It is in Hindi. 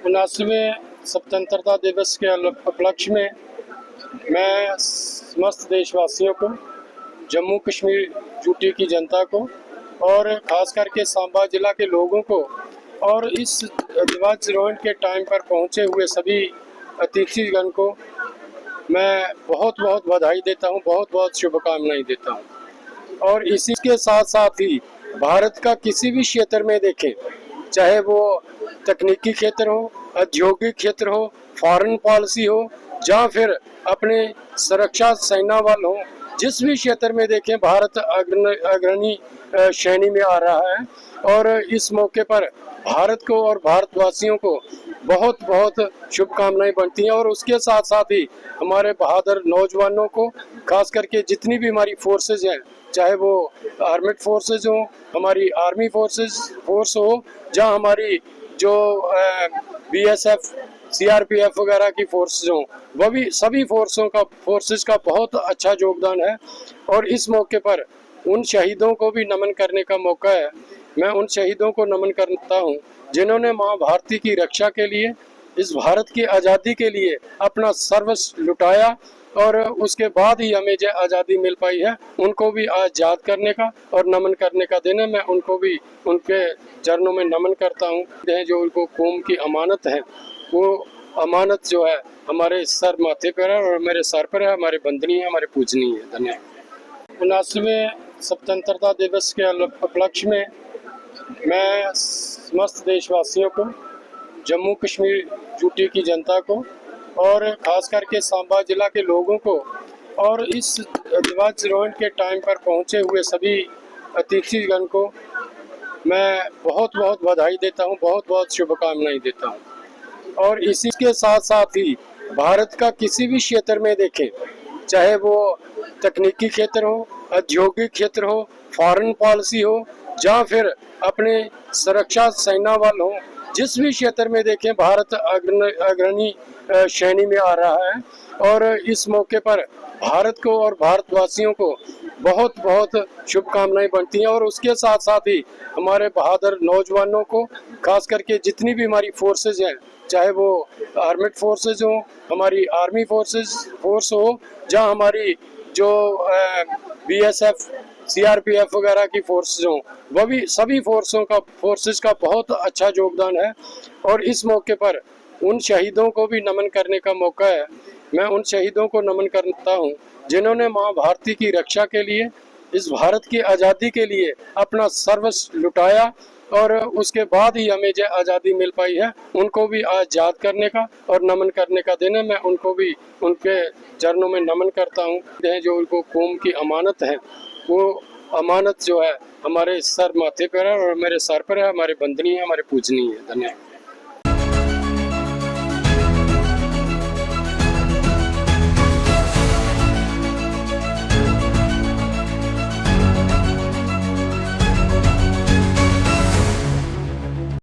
79वें स्वतंत्रता दिवस के उपलक्ष्य में मैं समस्त देशवासियों को, जम्मू कश्मीर यूटी की जनता को और ख़ास करके सांबा ज़िला के लोगों को और इस ध्वजारोहण के टाइम पर पहुंचे हुए सभी अतिथिगण को मैं बहुत बहुत बधाई देता हूं, बहुत बहुत शुभकामनाएं देता हूं। और इसी के साथ साथ ही भारत का किसी भी क्षेत्र में देखें, चाहे वो तकनीकी क्षेत्र हो, औद्योगिक क्षेत्र हो, फॉरेन पॉलिसी हो, या फिर अपने सुरक्षा सेना बल हो, जिस भी क्षेत्र में देखें भारत अग्रणी श्रेणी में आ रहा है। और इस मौके पर भारत को और भारतवासियों को बहुत बहुत शुभकामनाएं बनती हैं। और उसके साथ साथ ही हमारे बहादुर नौजवानों को, खास करके जितनी भी हमारी फोर्सेज हैं, चाहे वो आर्मेड फोर्सेज हो, हमारी आर्मी फोर्स हो, जहाँ हमारी जो बीएसएफ सीआरपीएफ वगैरह की फोर्सेज हों, वह भी सभी फोर्सेस का बहुत अच्छा योगदान है। और इस मौके पर उन शहीदों को भी नमन करने का मौका है। मैं उन शहीदों को नमन करता हूँ जिन्होंने माँ भारती की रक्षा के लिए, इस भारत की आज़ादी के लिए अपना सर्वस्व लुटाया और उसके बाद ही हमें जो आज़ादी मिल पाई है। उनको भी आज याद करने का और नमन करने का दिन है। मैं उनको भी उनके चरणों में नमन करता हूँ। जो उनको कौम की अमानत है, वो अमानत जो है हमारे सर माथे पर है और मेरे सर पर है, हमारे बंदनी है, हमारे पूजनीय है। धन्यवाद। 79वें स्वतंत्रता दिवस के उपलक्ष्य में मैं समस्त देशवासियों को, जम्मू कश्मीर यूटी की जनता को और ख़ास करके सांबा ज़िला के लोगों को और इस ध्वजारोहण के टाइम पर पहुंचे हुए सभी अतिथिगण को मैं बहुत बहुत बधाई देता हूं, बहुत बहुत शुभकामनाएं देता हूं। और इसी के साथ साथ ही भारत का किसी भी क्षेत्र में देखें, चाहे वो तकनीकी क्षेत्र हो, औद्योगिक क्षेत्र हो, फॉरेन पॉलिसी हो, या फिर अपने सुरक्षा सेना बल हो, जिस भी क्षेत्र में देखें भारत अग्रणी श्रेणी में आ रहा है। और इस मौके पर भारत को और भारतवासियों को बहुत बहुत शुभकामनाएं बनती हैं। और उसके साथ साथ ही हमारे बहादुर नौजवानों को, खास करके जितनी भी हमारी फोर्सेज हैं, चाहे वो आर्मेड फोर्सेज हो, हमारी आर्मी फोर्स हो, जहाँ हमारी जो बीएसएफ सीआरपीएफ वगैरह की फोर्सेज हों, वह भी सभी फोर्सेस का बहुत अच्छा योगदान है। और इस मौके पर उन शहीदों को भी नमन करने का मौका है। मैं उन शहीदों को नमन करता हूँ जिन्होंने माँ भारती की रक्षा के लिए, इस भारत की आज़ादी के लिए अपना सर्वस्व लुटाया और उसके बाद ही हमें जो आज़ादी मिल पाई है। उनको भी आज याद करने का और नमन करने का दिन है। मैं उनको भी उनके चरणों में नमन करता हूँ। जो उनको कौम की अमानत है, वो अमानत जो है हमारे सर माथे पर है और मेरे सर पर है, हमारे बंदनी है, हमारे पूजनीय है। धन्यवाद।